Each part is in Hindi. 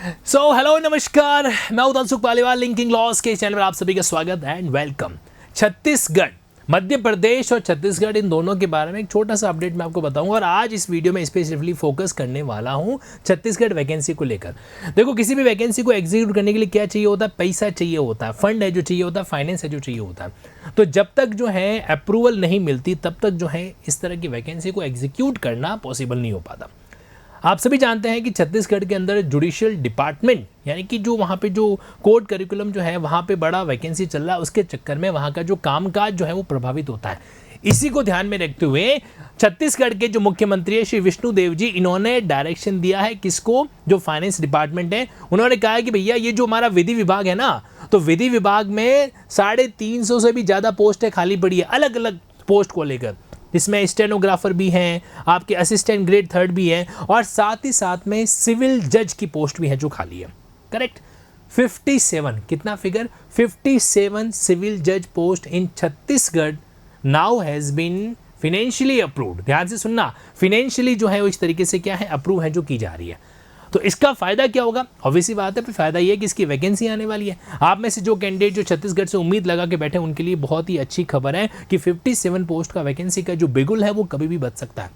हेलो नमस्कार, मैं उदंशुक पालीवाल लिंकिंग लॉस के चैनल पर आप सभी का स्वागत एंड वेलकम। छत्तीसगढ़, मध्य प्रदेश और छत्तीसगढ़ इन दोनों के बारे में एक छोटा सा अपडेट मैं आपको बताऊंगा और आज इस वीडियो में स्पेसिफिकली फोकस करने वाला हूं छत्तीसगढ़ वैकेंसी को लेकर। देखो, किसी भी वैकेंसी को एग्जीक्यूट करने के लिए क्या चाहिए होता है? पैसा चाहिए होता है, फंड है जो चाहिए होता है, फाइनेंस है जो चाहिए होता है। तो जब तक जो है अप्रूवल नहीं मिलती तब तक जो है इस तरह की वैकेंसी को एग्जीक्यूट करना पॉसिबल नहीं हो पाता। आप सभी जानते हैं कि छत्तीसगढ़ के अंदर जुडिशियल डिपार्टमेंट यानी कि जो वहाँ पे जो कोर्ट करिकुलम जो है वहाँ पे बड़ा वैकेंसी चल रहा है, उसके चक्कर में वहाँ का जो कामकाज जो है वो प्रभावित होता है। इसी को ध्यान में रखते हुए छत्तीसगढ़ के जो मुख्यमंत्री है श्री विष्णुदेव जी, इन्होंने डायरेक्शन दिया है किसको? जो फाइनेंस डिपार्टमेंट है, उन्होंने कहा है कि भैया ये जो हमारा विधि विभाग है ना, तो विधि विभाग में 350 से भी ज़्यादा पोस्ट है खाली पड़ी है अलग अलग पोस्ट को लेकर। इसमें स्टेनोग्राफर भी हैं, आपके असिस्टेंट ग्रेड 3 भी हैं और साथ ही साथ में सिविल जज की पोस्ट भी है जो खाली है। करेक्ट, 57, कितना फिगर? 57 सिविल जज post in Chhattisgarh now has been financially approved. ध्यान से सुनना, फिनेंशियली जो है वो इस तरीके से क्या है, अप्रूव है जो की जा रही है। तो इसका फायदा क्या होगा? ऑब्वियसली बात है, फायदा ये है कि इसकी वैकेंसी आने वाली है। आप में से जो कैंडिडेट जो छत्तीसगढ़ से उम्मीद लगा के बैठे उनके लिए बहुत ही अच्छी खबर है कि 57 पोस्ट का वैकेंसी का जो बिगुल है वो कभी भी बच सकता है।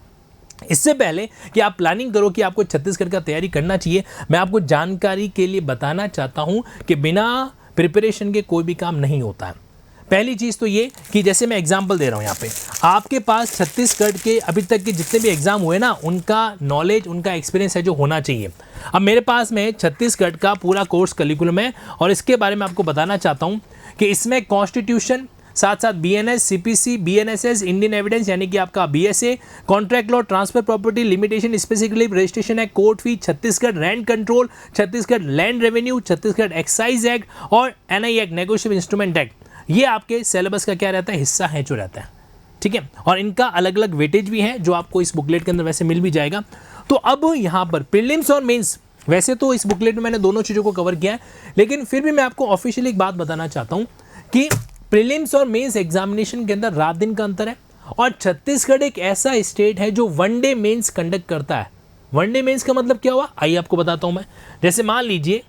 इससे पहले कि आप प्लानिंग करो कि आपको छत्तीसगढ़ का तैयारी करना चाहिए, मैं आपको जानकारी के लिए बताना चाहता हूं कि बिना प्रिपरेशन के कोई भी काम नहीं होता है। पहली चीज़ तो ये कि जैसे मैं एग्जांपल दे रहा हूँ यहाँ पे, आपके पास छत्तीसगढ़ के अभी तक के जितने भी एग्जाम हुए ना, उनका नॉलेज, उनका एक्सपीरियंस है जो होना चाहिए। अब मेरे पास में छत्तीसगढ़ का पूरा कोर्स करिकुलम है और इसके बारे में आपको बताना चाहता हूँ कि इसमें कॉन्स्टिट्यूशन, साथ साथ BNS, CPC, BNSS, Indian evidence यानी कि आपका BSA, contract law, transfer property limitation, specifically registration act, court fee, Chhattisgarh rent control, Chhattisgarh land revenue, Chhattisgarh excise act और NI act, negotiable instrument act, ये आपके सिलेबस का क्या रहता है? हिस्सा है जो रहता है। ठीक है, और इनका अलग अलग वेटेज भी है जो आपको इस बुकलेट के अंदर वैसे मिल भी जाएगा। तो अब यहाँ पर प्रीलिम्स और मेंस, वैसे तो इस बुकलेट में मैंने दोनों चीज़ों को कवर किया है, लेकिन फिर भी मैं आपको ऑफिशियली एक बात बताना चाहता हूँ कि प्रीलिम्स और मेंस एग्जामिनेशन के अंदर रात दिन का अंतर है और छत्तीसगढ़ एक ऐसा स्टेट है जो वनडे मेंस कंडक्ट करता है। वनडे मेंस का मतलब क्या हुआ, आइए आपको बताता हूँ मैं। जैसे मान लीजिए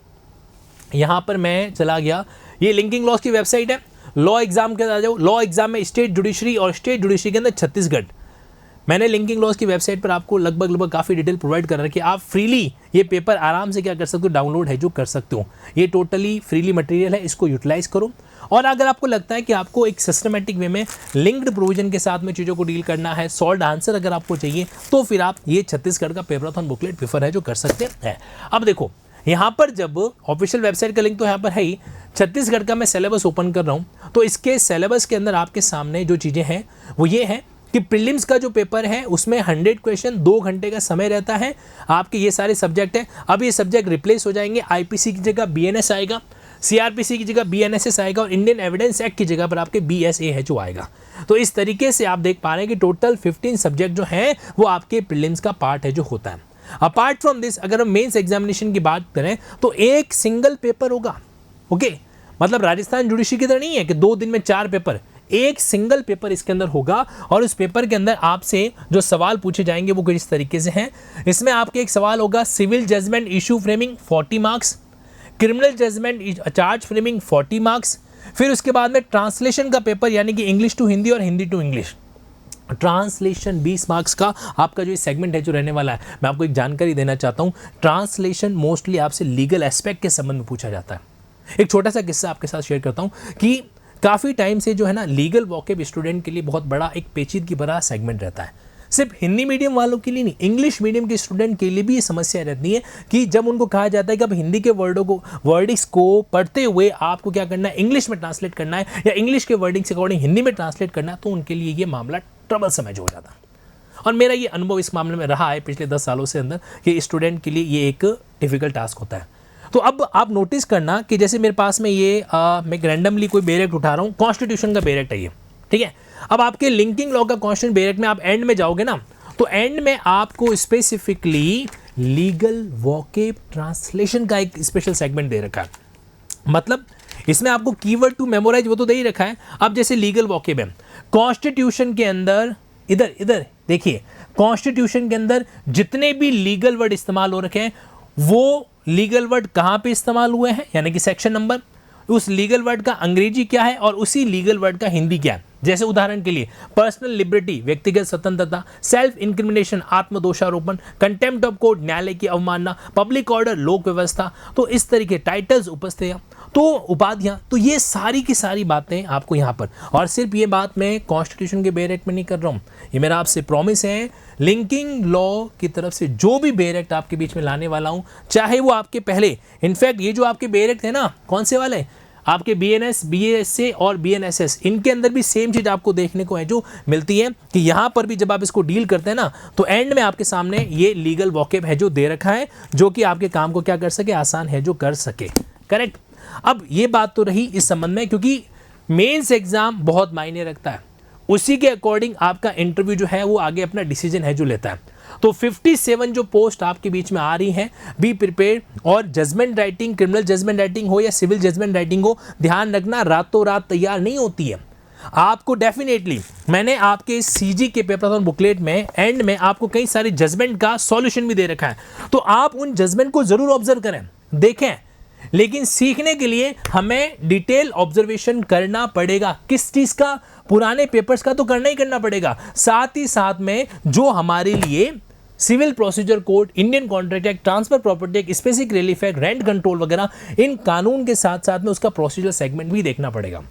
यहाँ पर मैं चला गया, ये लिंकिंग लॉस की वेबसाइट है, लॉ एग्जाम के आ जाओ, लॉ एग्जाम में स्टेट जुडिशरी और स्टेट जुडिशरी के अंदर छत्तीसगढ़। मैंने लिंकिंग लॉस की वेबसाइट पर आपको लगभग काफ़ी डिटेल प्रोवाइड कर रखी है। आप फ्रीली ये पेपर आराम से क्या कर सकते हो, डाउनलोड है जो कर सकते हो। ये टोटली फ्रीली मटेरियल है, इसको यूटिलाइज करो। और अगर आपको लगता है कि आपको एक सिस्टमेटिक वे में लिंक्ड प्रोविजन के साथ में चीज़ों को डील करना है, सॉल्व आंसर अगर आपको चाहिए, तो फिर आप ये छत्तीसगढ़ का पेपराथन बुकलेट प्रेफर है जो कर सकते हैं। अब देखो यहाँ पर जब ऑफिशियल वेबसाइट का लिंक तो यहाँ पर है ही, छत्तीसगढ़ का मैं सिलेबस ओपन कर रहा हूँ तो इसके सिलेबस के अंदर आपके सामने जो चीज़ें हैं वो ये है कि प्रीलिम्स का जो पेपर है उसमें 100 क्वेश्चन, 2 घंटे का समय रहता है। आपके ये सारे सब्जेक्ट हैं। अब ये सब्जेक्ट रिप्लेस हो जाएंगे, आईपीसी की जगह बीएनएस आएगा, सीआरपीसी की जगह बीएनएसएस आएगा और इंडियन एविडेंस एक्ट की जगह पर आपके बीएसए है जो आएगा। तो इस तरीके से आप देख पा रहे हैं कि टोटल 15 सब्जेक्ट जो हैं वो आपके प्रीलिम्स का पार्ट है जो होता है। अपार्ट फ्रॉम दिस, अगर हम मेंस एग्जामिनेशन की बात करें तो एक सिंगल पेपर होगा। ओके, मतलब राजस्थान जुडिशरी की तरह नहीं है कि 2 दिन में 4 पेपर, एक सिंगल पेपर इसके अंदर होगा और उस पेपर के अंदर आपसे जो सवाल पूछे जाएंगे वो कुछ इस तरीके से हैं। इसमें आपके एक सवाल होगा civil judgement issue framing 40 marks, criminal judgement charge framing 40 marks, फिर उसके बाद में ट्रांसलेशन का पेपर यानी कि इंग्लिश टू हिंदी और Hindi to English, translation 20 marks का आपका जो सेगमेंट है जो रहने वाला है। मैं आपको एक जानकारी देना चाहता हूँ, ट्रांसलेशन मोस्टली आपसे लीगल एस्पेक्ट के संबंध में पूछा जाता है। एक छोटा सा किस्सा आपके साथ शेयर करता हूँ कि काफ़ी टाइम से जो है ना लीगल वॉकेब स्टूडेंट के लिए बहुत बड़ा एक पेचीदगी भरा सेगमेंट रहता है। सिर्फ हिंदी मीडियम वालों के लिए नहीं, इंग्लिश मीडियम के स्टूडेंट के लिए भी ये समस्या रहती है कि जब उनको कहा जाता है कि अब हिंदी के वर्डिंग्स को पढ़ते हुए आपको क्या करना है, इंग्लिश में ट्रांसलेट करना है या इंग्लिश के वर्डिंग्स के अकॉर्डिंग हिंदी में ट्रांसलेट करना है, तो उनके लिए ये मामला ट्रबल समझ हो जाता है। और मेरा ये अनुभव इस मामले में रहा है पिछले 10 सालों से अंदर कि स्टूडेंट के लिए ये एक डिफिकल्ट टास्क होता है। तो अब आप नोटिस करना कि जैसे मेरे पास में ये मैं रैंडमली कोई बेरेक्ट उठा रहा हूँ, कॉन्स्टिट्यूशन का बेरेक्ट है ये, ठीक है। अब आपके लिंकिंग लॉ का कॉन्स्टिट्यूशन बेरेक्ट में आप एंड में जाओगे ना, तो एंड में आपको स्पेसिफिकली लीगल वॉकेब ट्रांसलेशन का एक स्पेशल सेगमेंट दे रखा है। मतलब इसमें आपको कीवर्ड टू मेमोराइज वो तो दे ही रखा है। अब जैसे लीगल वॉकेब है कॉन्स्टिट्यूशन के अंदर, इधर देखिए, कॉन्स्टिट्यूशन के अंदर जितने भी लीगल वर्ड इस्तेमाल हो रखे हैं वो लीगल वर्ड कहाँ पे इस्तेमाल हुए हैं, यानी कि सेक्शन नंबर, उस लीगल वर्ड का अंग्रेजी क्या है और उसी लीगल वर्ड का हिंदी क्या है। जैसे उदाहरण के लिए पर्सनल लिबर्टी व्यक्तिगत स्वतंत्रता, सेल्फ इंक्रिमिनेशन आत्मदोषारोपण, कंटेम्प्ट ऑफ कोर्ट न्यायालय की अवमानना, पब्लिक ऑर्डर लोक व्यवस्था, तो इस तरीके टाइटल्स उपस्थितियां तो उपाधियां, तो ये सारी की सारी बातें आपको यहाँ पर। और सिर्फ ये बात मैं कॉन्स्टिट्यूशन के बेयर एक्ट में नहीं कर रहा हूँ, ये मेरा आपसे प्रॉमिस है लिंकिंग लॉ की तरफ से जो भी बेयर एक्ट आपके बीच में लाने वाला हूँ, चाहे वो आपके पहले, इनफैक्ट ये जो आपके बेयर एक्ट है ना, कौन से वाले, आपके BNS, BSA और BNSS, इनके अंदर भी सेम चीज़ आपको देखने को है जो मिलती है कि यहाँ पर भी जब आप इसको डील करते हैं ना, तो एंड में आपके सामने ये लीगल वॉकेब है जो दे रखा है, जो कि आपके काम को क्या कर सके, आसान है जो कर सके। करेक्ट। अब ये बात तो रही इस संबंध में, क्योंकि मेंस एग्जाम बहुत मायने रखता है, उसी के अकॉर्डिंग आपका इंटरव्यू जो है वो आगे अपना डिसीजन है जो लेता है। तो 57 जो पोस्ट आपके बीच में आ रही हैं, बी प्रिपेयर। और judgement writing, criminal judgement writing हो या सिविल जजमेंट राइटिंग हो, ध्यान रखना रातों रात तैयार नहीं होती है। आपको डेफिनेटली, मैंने आपके CG के पेपर बुकलेट में एंड में आपको कई सारे जजमेंट का सॉल्यूशन भी दे रखा है, तो आप उन जजमेंट को जरूर ऑब्जर्व करें, देखें। लेकिन सीखने के लिए हमें डिटेल ऑब्जर्वेशन करना पड़ेगा। किस चीज का, पुराने पेपर्स का तो करना ही करना पड़ेगा, साथ ही साथ में जो हमारे लिए civil procedure code, Indian contract act, transfer property act, specific relief act, rent control वगैरह, इन कानून के साथ साथ में उसका प्रोसीजर सेगमेंट भी देखना पड़ेगा।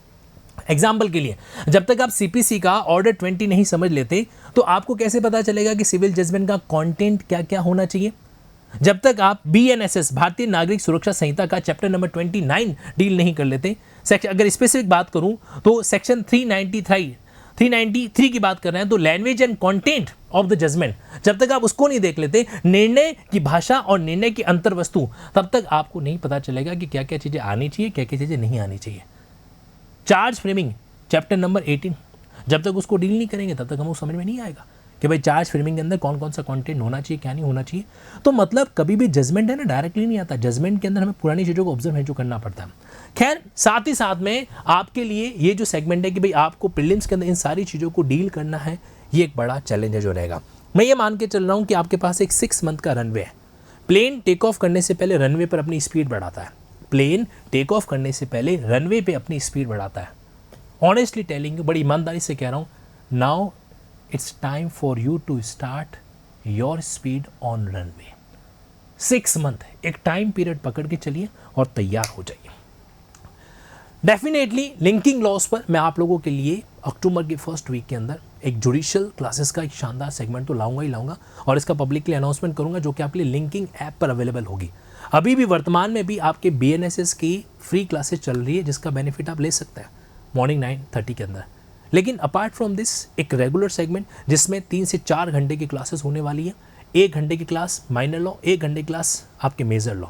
एग्जाम्पल के लिए, जब तक आप CPC का ऑर्डर 20 नहीं समझ लेते, तो आपको कैसे पता चलेगा कि सिविल जजमेंट का कंटेंट क्या क्या होना चाहिए। जब तक आप BNSS, भारतीय नागरिक सुरक्षा संहिता का चैप्टर नंबर 29 डील नहीं कर लेते, अगर स्पेसिफिक बात करूं तो सेक्शन 393 की बात कर रहे हैं, तो language and content of the judgement, जब तक आप उसको नहीं देख लेते, निर्णय की भाषा और निर्णय की अंतर वस्तु, तब तक आपको नहीं पता चलेगा कि क्या क्या चीज़ें आनी चाहिए, क्या क्या चीज़ें नहीं आनी चाहिए। चार्ज फ्रेमिंग चैप्टर नंबर 18, जब तक उसको डील नहीं करेंगे तब तक हमको समझ में नहीं आएगा कि भाई चार्ज फ्रेमिंग के अंदर कौन कौन सा कंटेंट होना चाहिए, क्या नहीं होना चाहिए। तो मतलब कभी भी जजमेंट है ना डायरेक्टली नहीं आता, जजमेंट के अंदर हमें पुरानी चीज़ों को ऑब्जर्व है जो करना पड़ता है। खैर, साथ ही साथ में आपके लिए ये जो सेगमेंट है कि भाई आपको प्रीलिम्स के अंदर इन सारी चीज़ों को डील करना है, ये एक बड़ा चैलेंज है जो रहेगा। मैं ये मान के चल रहा हूँ कि आपके पास एक 6 मंथ का रनवे है। प्लेन टेक ऑफ करने से पहले रनवे पर अपनी स्पीड बढ़ाता है, प्लेन टेक ऑफ करने से पहले रनवे पर अपनी स्पीड बढ़ाता है। ऑनेस्टली टेलिंग, बड़ी ईमानदारी से कह रहा हूँ, now it's time for you to start your speed on runway। 6 month एक टाइम पीरियड पकड़ के चलिए और तैयार हो जाइए। डेफिनेटली लिंकिंग लॉस पर मैं आप लोगों के लिए अक्टूबर के फर्स्ट वीक के अंदर एक जुडिशियल क्लासेस का एक शानदार सेगमेंट तो लाऊंगा ही लाऊंगा, और इसका पब्लिकली अनाउंसमेंट करूंगा, जो कि आपके लिए लिंकिंग ऐप पर अवेलेबल होगी। अभी भी वर्तमान में भी आपके BNSS की फ्री क्लासेस चल रही है, जिसका बेनिफिट आप ले सकते हैं मॉर्निंग 9:30 के अंदर। लेकिन अपार्ट फ्रॉम दिस एक रेगुलर सेगमेंट जिसमें 3 से 4 घंटे की क्लासेस होने वाली है। 1 घंटे की क्लास माइनर लॉ, 1 घंटे की क्लास आपके major law,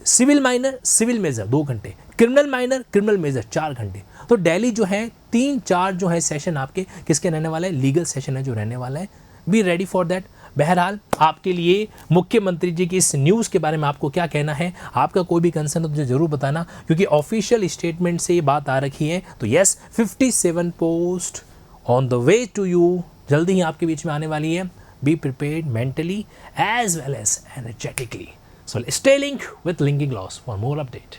civil minor civil major 2 घंटे, क्रिमिनल माइनर क्रिमिनल मेजर 4 घंटे। तो डेली जो है 3-4 जो है सेशन आपके किसके रहने वाला है, लीगल सेशन है जो रहने वाला है। Be ready for that. बहरहाल आपके लिए मुख्यमंत्री जी की इस न्यूज़ के बारे में आपको क्या कहना है, आपका कोई भी कंसर्न हो तो मुझे ज़रूर बताना, क्योंकि ऑफिशियल स्टेटमेंट से ये बात आ रखी है। तो yes, 57 post on the way to you, जल्दी ही आपके बीच में आने वाली है। Be prepared mentally as well as energetically. So stay link with linking loss for more update.